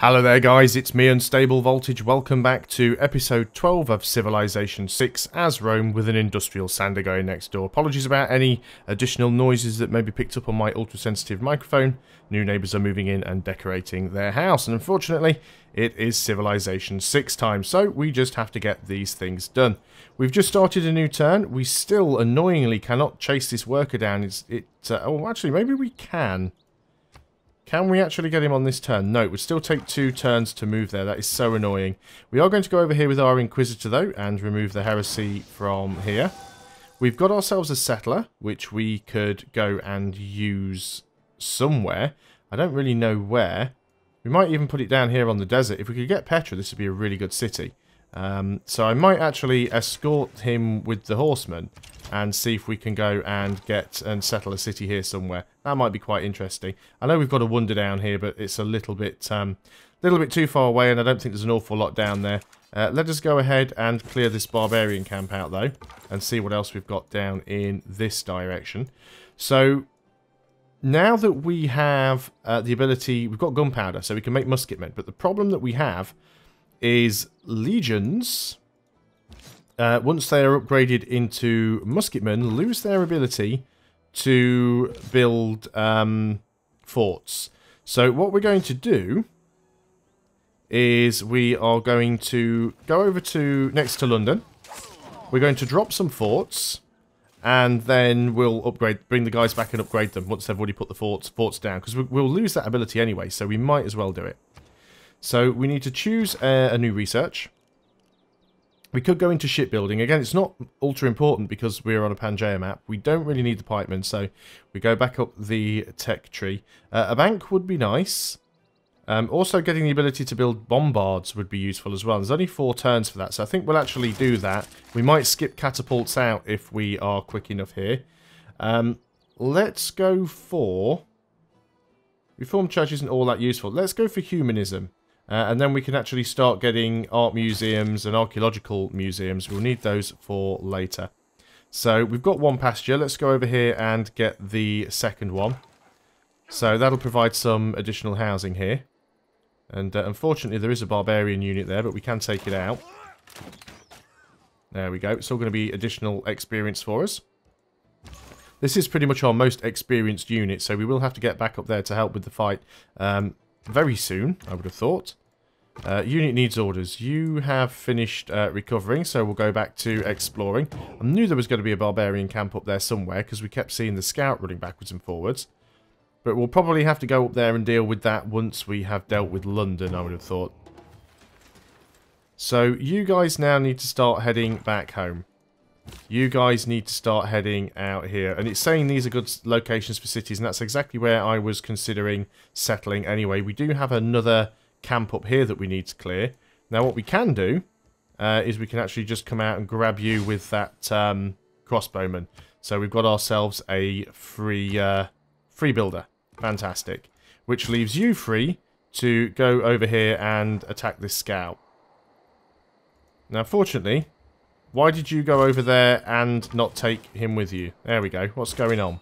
Hello there guys, it's me Unstable Voltage. Welcome back to episode 12 of Civilization 6 as Rome with an industrial sander going next door. Apologies about any additional noises that may be picked up on my ultra-sensitive microphone. New neighbours are moving in and decorating their house, and unfortunately it is Civilization 6 time, so we just have to get these things done. We've just started a new turn. We still annoyingly cannot chase this worker down. Oh, actually maybe we can. Can we actually get him on this turn? No, it would still take 2 turns to move there. That is so annoying. We are going to go over here with our Inquisitor, though, and remove the heresy from here. We've got ourselves a settler, which we could go and use somewhere. I don't really know where. We might even put it down here on the desert. If we could get Petra, this would be a really good city. So I might actually escort him with the horsemen and see if we can go and get and settle a city here somewhere. That might be quite interesting. I know we've got a wonder down here, but it's a little bit too far away, and I don't think there's an awful lot down there. Let us go ahead and clear this barbarian camp out, though, and see what else we've got down in this direction. So now that we have the ability, we've got gunpowder, so we can make musketmen. But the problem that we have is legions, once they are upgraded into musketmen, lose their ability to build forts. So what we're going to do is we are going to go over to next to London. We're going to drop some forts, and then we'll bring the guys back and upgrade them once they've already put the forts down, because we'll lose that ability anyway, so we might as well do it. So we need to choose a new research. We could go into shipbuilding. Again, it's not ultra important because we're on a Pangaea map. We don't really need the pikemen, so we go back up the tech tree. A bank would be nice. Also, getting the ability to build bombards would be useful as well. There's only 4 turns for that, so I think we'll actually do that. We might skip catapults out if we are quick enough here. Let's go for... Reformed Church isn't all that useful. Let's go for humanism. And then we can actually start getting art museums and archaeological museums. We'll need those for later. So we've got 1 pasture. Let's go over here and get the second one. So that'll provide some additional housing here. And unfortunately there is a barbarian unit there, but we can take it out. There we go. It's all going to be additional experience for us. This is pretty much our most experienced unit, so we will have to get back up there to help with the fight very soon, I would have thought. Unit needs orders. You have finished recovering, so we'll go back to exploring. I knew there was going to be a barbarian camp up there somewhere, because we kept seeing the scout running backwards and forwards. But we'll probably have to go up there and deal with that once we have dealt with London, I would have thought. So you guys now need to start heading back home. You guys need to start heading out here. And it's saying these are good locations for cities, and that's exactly where I was considering settling anyway. We do have another camp up here that we need to clear. Now what we can do is we can actually just come out and grab you with that crossbowman. So we've got ourselves a free builder. Fantastic. Which leaves you free to go over here and attack this scout. Now fortunately, why did you go over there and not take him with you? There we go. What's going on?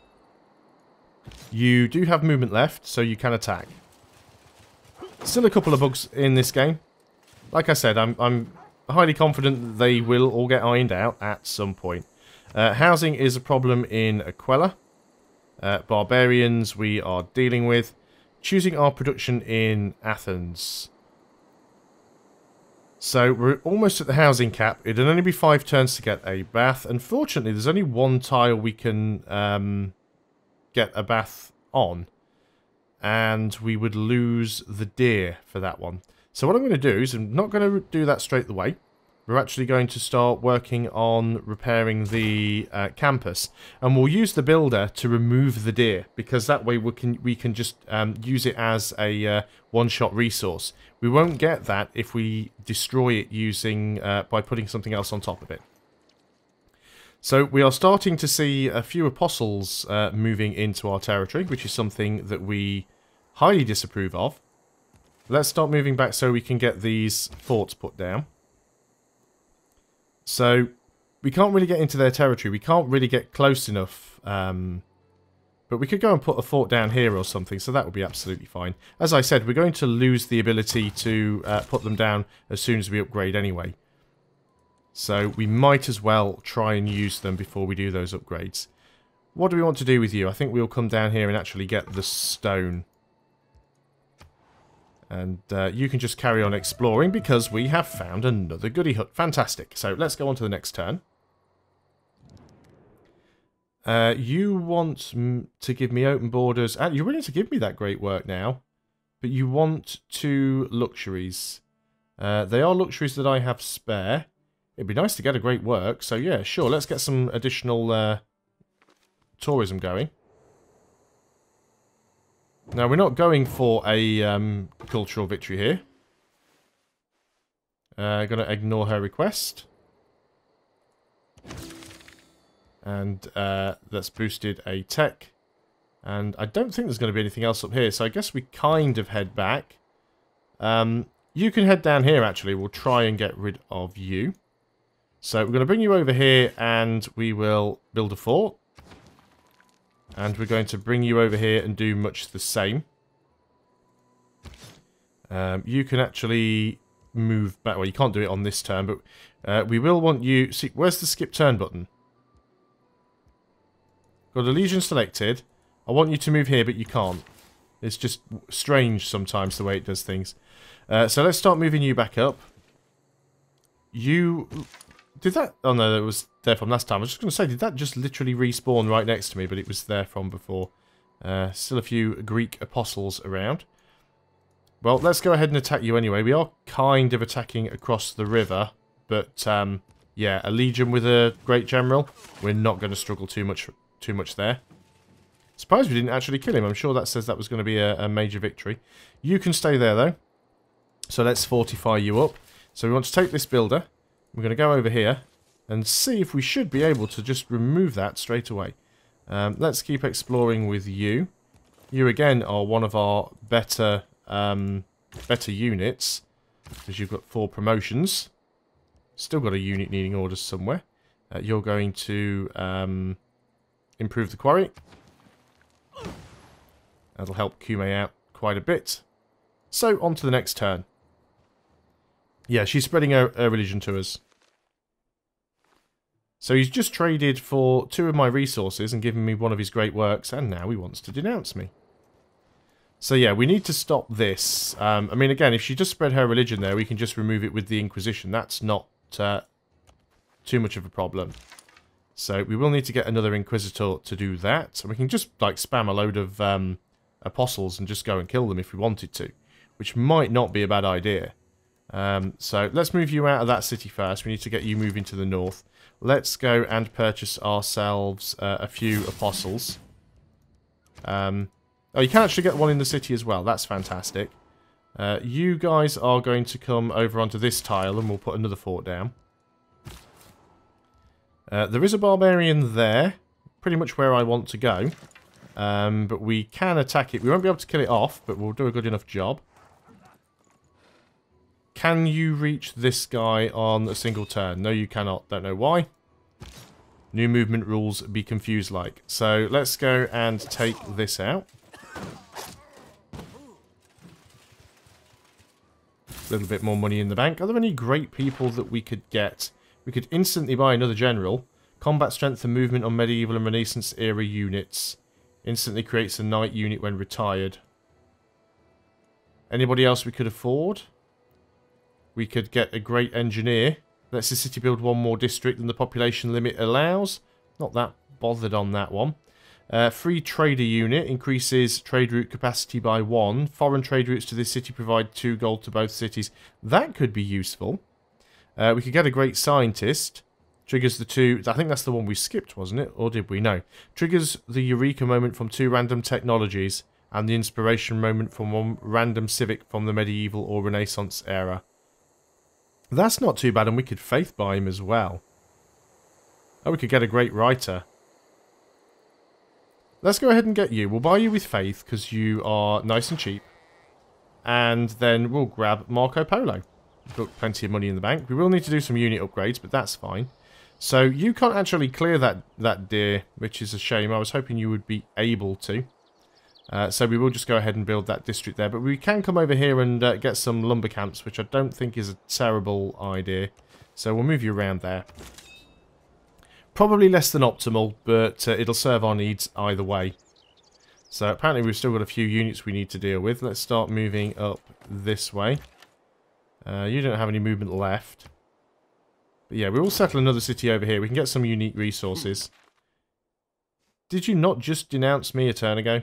You do have movement left, so you can attack. Still a couple of bugs in this game. Like I said, I'm highly confident that they will all get ironed out at some point. Housing is a problem in Aquila. Barbarians we are dealing with. Choosing our production in Athens. So we're almost at the housing cap. It'll only be 5 turns to get a bath. Unfortunately, there's only 1 tile we can get a bath on. And we would lose the deer for that one. So what I'm going to do is, I'm not going to do that straight away. We're actually going to start working on repairing the campus. And we'll use the builder to remove the deer, because that way we can just use it as a one-shot resource. We won't get that if we destroy it using by putting something else on top of it. So we are starting to see a few apostles moving into our territory, which is something that we highly disapprove of. Let's start moving back so we can get these forts put down. So we can't really get into their territory. We can't really get close enough But we could go and put a fort down here or something, so that would be absolutely fine. As I said, we're going to lose the ability to put them down as soon as we upgrade anyway. So we might as well try and use them before we do those upgrades. What do we want to do with you? I think we'll come down here and actually get the stone. And you can just carry on exploring because we have found another goodie hut. Fantastic. So let's go on to the next turn. You want to give me open borders. You're willing to give me that great work now. But you want 2 luxuries. They are luxuries that I have spare. It'd be nice to get a great work. So yeah, sure. Let's get some additional tourism going. Now, we're not going for a cultural victory here. Going to ignore her request. And that's boosted a tech. And I don't think there's going to be anything else up here, so I guess we kind of head back. You can head down here, actually. We'll try and get rid of you. So we're going to bring you over here, and we will build a fort. And we're going to bring you over here and do much the same. You can actually move back. Well, you can't do it on this turn, but we will want you... See, where's the skip turn button? Got a legion selected. I want you to move here, but you can't. It's just strange sometimes the way it does things. So let's start moving you back up. You... Did that... Oh no, that was there from last time. I was just going to say, did that just literally respawn right next to me? But it was there from before. Still a few Greek apostles around. Well, let's go ahead and attack you anyway. We are kind of attacking across the river. But, yeah, a legion with a great general. We're not going to struggle too much there. Surprised we didn't actually kill him. I'm sure that says that was going to be a major victory. You can stay there, though. So let's fortify you up. So we want to take this builder. We're going to go over here and see if we should be able to just remove that straight away. Let's keep exploring with you. You, again, are one of our better units, because you've got 4 promotions. Still got a unit needing orders somewhere. You're going to improve the quarry. That'll help Kume out quite a bit. So, on to the next turn. Yeah, she's spreading her religion to us. So he's just traded for 2 of my resources and given me one of his great works, and now he wants to denounce me. So yeah, we need to stop this. I mean, again, if she just spread her religion there, we can just remove it with the Inquisition. That's not too much of a problem. So we will need to get another Inquisitor to do that. And we can just, like, spam a load of apostles and just go and kill them if we wanted to. Which might not be a bad idea. So let's move you out of that city first. We need to get you moving to the north. Let's go and purchase ourselves a few apostles. Oh, you can actually get one in the city as well. That's fantastic. You guys are going to come over onto this tile and we'll put another fort down. There is a barbarian there. Pretty much where I want to go. But we can attack it. We won't be able to kill it off, but we'll do a good enough job. Can you reach this guy on a single turn? No, you cannot. Don't know why. New movement rules be confused like. So let's go and take this out. A little bit more money in the bank. Are there any great people that we could get? We could instantly buy another general. Combat strength and movement on medieval and Renaissance era units. Instantly creates a knight unit when retired. Anybody else we could afford? We could get a great engineer. Lets the city build 1 more district than the population limit allows. Not that bothered on that one. Free trader unit increases trade route capacity by 1. Foreign trade routes to this city provide 2 gold to both cities. That could be useful. We could get a great scientist. Triggers the 2... I think that's the one we skipped, wasn't it? Or did we? No. Triggers the Eureka moment from 2 random technologies. And the inspiration moment from 1 random civic from the medieval or Renaissance era. That's not too bad, and we could faith buy him as well. Oh, we could get a great writer. Let's go ahead and get you. We'll buy you with faith, because you are nice and cheap. And then we'll grab Marco Polo. We've got plenty of money in the bank. We will need to do some unit upgrades, but that's fine. So you can't actually clear that deer, which is a shame. I was hoping you would be able to. So we will just go ahead and build that district there. But we can come over here and get some lumber camps, which I don't think is a terrible idea. So we'll move you around there. Probably less than optimal, but it'll serve our needs either way. So apparently we've still got a few units we need to deal with. Let's start moving up this way. You don't have any movement left. But yeah, we will settle another city over here. We can get some unique resources. Did you not just denounce me a turn ago?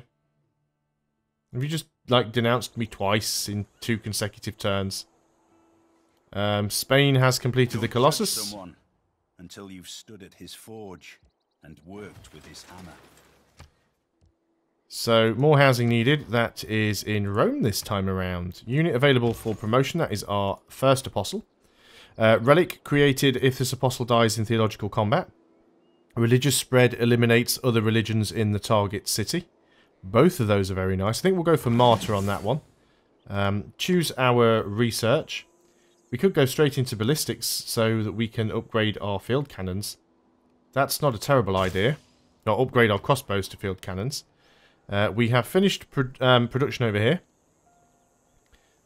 Have you just, like, denounced me twice in 2 consecutive turns? Spain has completed the Colossus. Someone until you've stood at his forge and worked with his hammer. So, more housing needed. That is in Rome this time around. Unit available for promotion. That is our first apostle. Relic created if this apostle dies in theological combat. Religious spread eliminates other religions in the target city. Both of those are very nice. I think we'll go for martyr on that one. Choose our research. We could go straight into ballistics so that we can upgrade our field cannons. That's not a terrible idea. Not upgrade our crossbows to field cannons. We have finished production over here.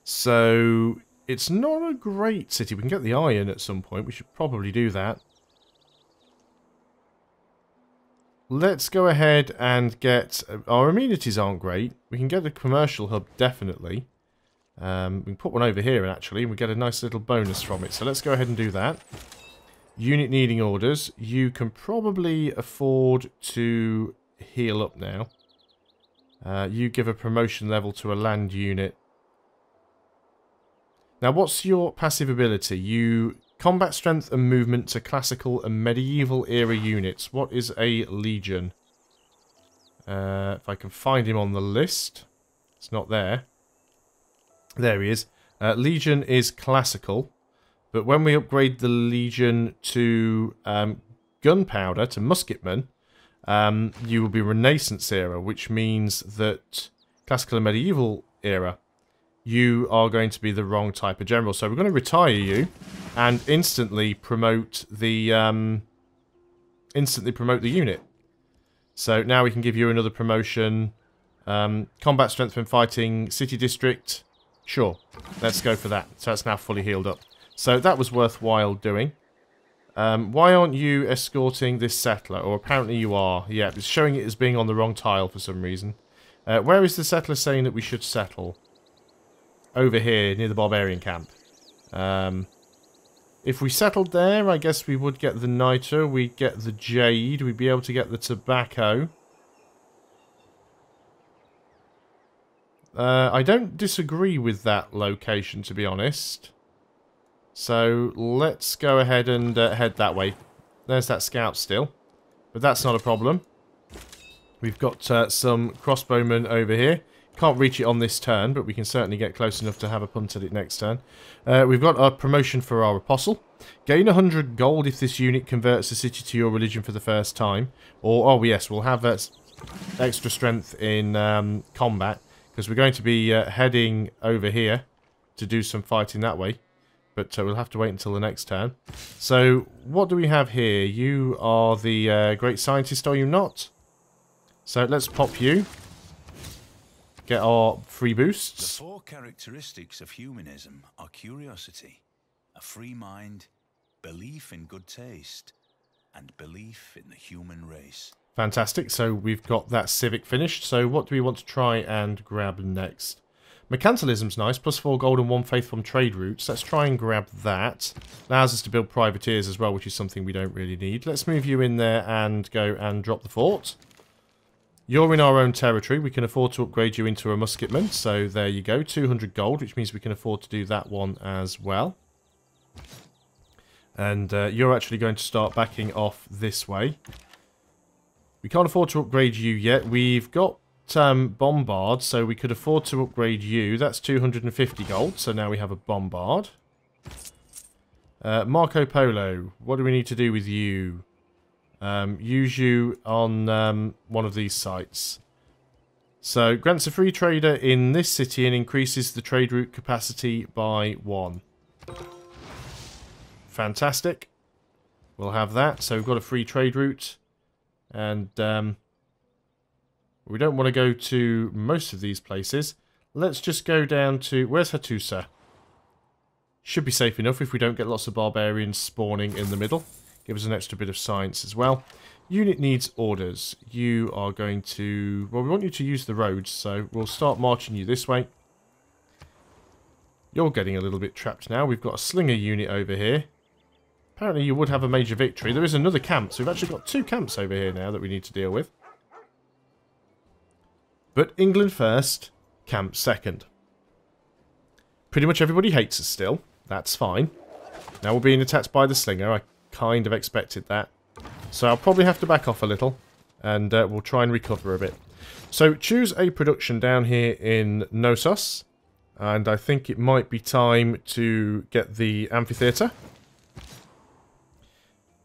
So it's not a great city. We can get the iron at some point. We should probably do that. Let's go ahead and get... Our amenities aren't great. We can get a commercial hub, definitely. We can put one over here, actually, and we get a nice little bonus from it. So let's go ahead and do that. Unit needing orders. You can probably afford to heal up now. You give a promotion level to a land unit. Now, what's your passive ability? You... Combat strength and movement to classical and medieval era units. What is a legion? If I can find him on the list. It's not there. There he is. Legion is classical. But when we upgrade the legion to gunpowder, to musketmen, you will be Renaissance era, which means that classical and medieval era, you are going to be the wrong type of general. So we're going to retire you and instantly promote the unit. So now we can give you another promotion. Combat strength when fighting, city district. Sure, let's go for that. So that's now fully healed up. So that was worthwhile doing. Why aren't you escorting this settler? Or apparently you are. Yeah, it's showing it as being on the wrong tile for some reason. Where is the settler saying that we should settle? Over here, near the barbarian camp. If we settled there, I guess we would get the niter, we'd get the jade, we'd be able to get the tobacco. I don't disagree with that location, to be honest. So, let's go ahead and head that way. There's that scout still. But that's not a problem. We've got some crossbowmen over here. Can't reach it on this turn, but we can certainly get close enough to have a punt at it next turn. We've got a promotion for our apostle. Gain 100 gold if this unit converts a city to your religion for the first time. Or, oh yes, we'll have extra strength in combat, because we're going to be heading over here to do some fighting that way. But we'll have to wait until the next turn. So, what do we have here? You are the great scientist, are you not? So, let's pop you. Get our free boosts. The 4 characteristics of humanism are curiosity, a free mind, belief in good taste, and belief in the human race. Fantastic. So we've got that civic finished. So what do we want to try and grab next? Mercantilism's nice. +4 gold and 1 faith from trade routes. Let's try and grab that. Allows us to build privateers as well, which is something we don't really need. Let's move you in there and go and drop the fort. You're in our own territory. We can afford to upgrade you into a musketman. So there you go. 200 gold, which means we can afford to do that one as well. And you're actually going to start backing off this way. We can't afford to upgrade you yet. We've got bombard, so we could afford to upgrade you. That's 250 gold, so now we have a bombard. Marco Polo, what do we need to do with you? Use you on one of these sites. So, grants a free trader in this city and increases the trade route capacity by 1. Fantastic. We'll have that. So we've got a free trade route. And we don't want to go to most of these places. Let's just go down to... Where's Hattusa? Should be safe enough if we don't get lots of barbarians spawning in the middle. Give us an extra bit of science as well. Unit needs orders. You are going to... Well, we want you to use the roads, so we'll start marching you this way. You're getting a little bit trapped now. We've got a slinger unit over here. Apparently you would have a major victory. There is another camp, so we've actually got 2 camps over here now that we need to deal with. But England first, camp second. Pretty much everybody hates us still. That's fine. Now we're being attacked by the slinger. I kind of expected that. So I'll probably have to back off a little. And we'll try and recover a bit. So choose a production down here in Knossos. And I think it might be time to get the amphitheatre.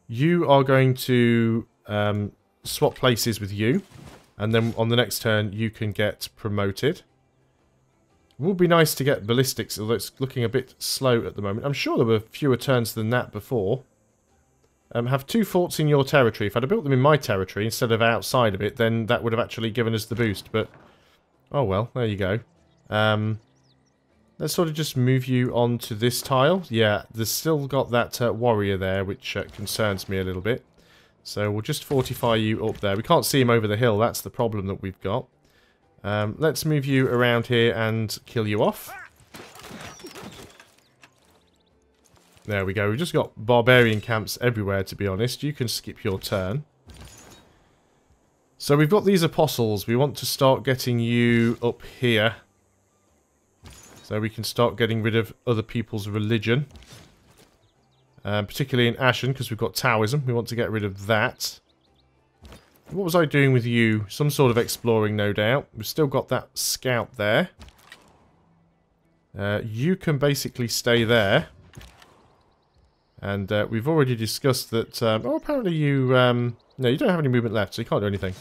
You are going to swap places with you. And then on the next turn you can get promoted. It would be nice to get ballistics, although it's looking a bit slow at the moment. I'm sure there were fewer turns than that before. Have 2 forts in your territory. If I'd have built them in my territory instead of outside of it, then that would have actually given us the boost. But, oh well, there you go. Let's sort of just move you on to this tile. Yeah, there's still got that warrior there, which concerns me a little bit. So we'll just fortify you up there. We can't see him over the hill. That's the problem that we've got. Let's move you around here and kill you off. There we go. We've just got barbarian camps everywhere, to be honest. You can skip your turn. So we've got these apostles. We want to start getting you up here. So we can start getting rid of other people's religion. Particularly in Ashen, because we've got Taoism. We want to get rid of that. What was I doing with you? Some sort of exploring, no doubt. We've still got that scout there. You can basically stay there. And we've already discussed that... oh, apparently you... no, you don't have any movement left, so you can't do anything.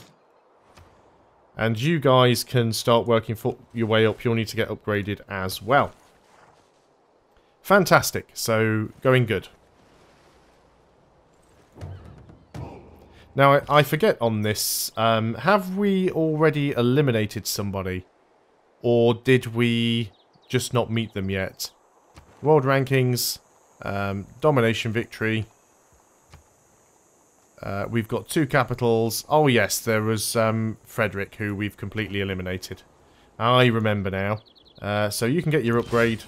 And you guys can start working for your way up. You'll need to get upgraded as well. Fantastic. So, going good. Now, I forget on this. Have we already eliminated somebody? Or did we just not meet them yet? World rankings. Domination victory. We've got 2 capitals. Oh yes, there was Frederick, who we've completely eliminated. I remember now. So you can get your upgrade.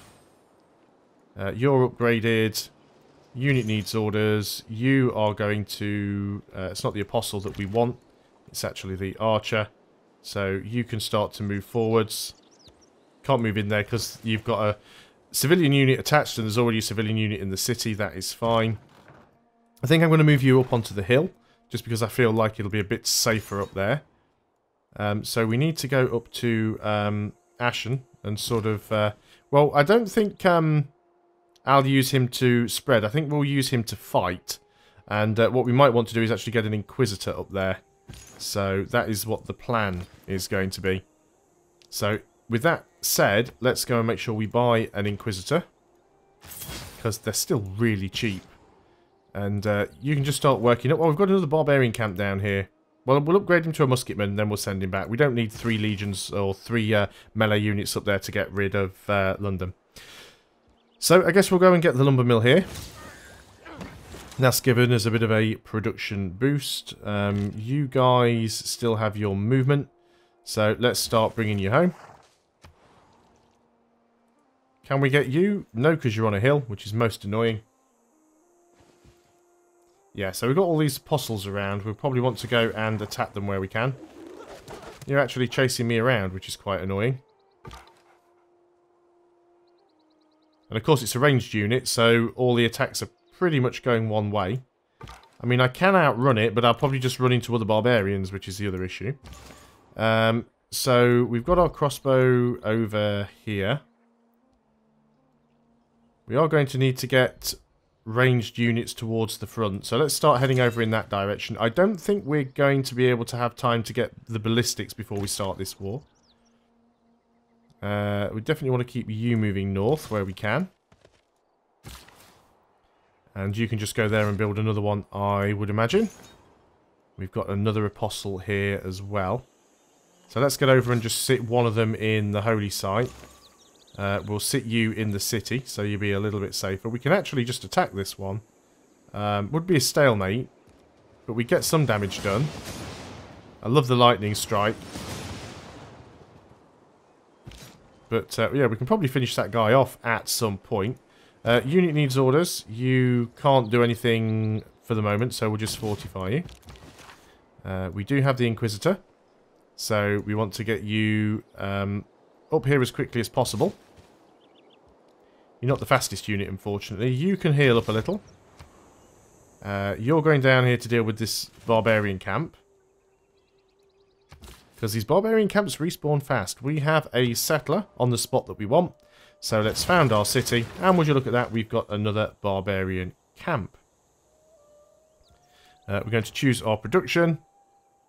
You're upgraded. Unit needs orders. You are going to... it's not the apostle that we want. It's actually the archer. So you can start to move forwards. Can't move in there because you've got a civilian unit attached and there's already a civilian unit in the city. That is fine. I think I'm going to move you up onto the hill, just because I feel like it'll be a bit safer up there. So we need to go up to Ashen and sort of... well, I don't think I'll use him to spread. I think we'll use him to fight. And what we might want to do is actually get an Inquisitor up there. So that is what the plan is going to be. So with that said, let's go and make sure we buy an Inquisitor. Because they're still really cheap. And you can just start working up. Well, we've got another barbarian camp down here. Well, we'll upgrade him to a musketman, and then we'll send him back. We don't need 3 legions or 3 melee units up there to get rid of London. So, I guess we'll go and get the lumber mill here. That's given us a bit of a production boost. You guys still have your movement. So, let's start bringing you home. Can we get you? No, because you're on a hill, which is most annoying. Yeah, so we've got all these apostles around. We'll probably want to go and attack them where we can. You're actually chasing me around, which is quite annoying. And of course it's a ranged unit, so all the attacks are pretty much going one way. I mean, I can outrun it, but I'll probably just run into other barbarians, which is the other issue. So we've got our crossbow over here. We are going to need to get ranged units towards the front. So let's start heading over in that direction. I don't think we're going to be able to have time to get the ballistics before we start this war. We definitely want to keep you moving north where we can. And you can just go there and build another one, I would imagine. We've got another apostle here as well. So let's get over and just sit one of them in the holy site. We'll sit you in the city, so you'll be a little bit safer. We can actually just attack this one. Would be a stalemate, but we get some damage done. I love the lightning strike. But yeah, we can probably finish that guy off at some point. Unit needs orders. You can't do anything for the moment, so we'll just fortify you. We do have the Inquisitor, so we want to get you up here as quickly as possible. You're not the fastest unit, unfortunately. You can heal up a little. You're going down here to deal with this barbarian camp. Because these barbarian camps respawn fast. We have a settler on the spot that we want. So let's found our city. And would you look at that, we've got another barbarian camp. We're going to choose our production.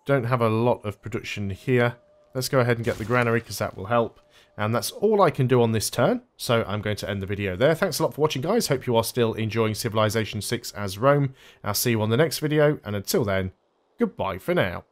Don't have a lot of production here. Let's go ahead and get the granary because that will help. And that's all I can do on this turn. So I'm going to end the video there. Thanks a lot for watching, guys. Hope you are still enjoying Civilization 6 as Rome. I'll see you on the next video. And until then, goodbye for now.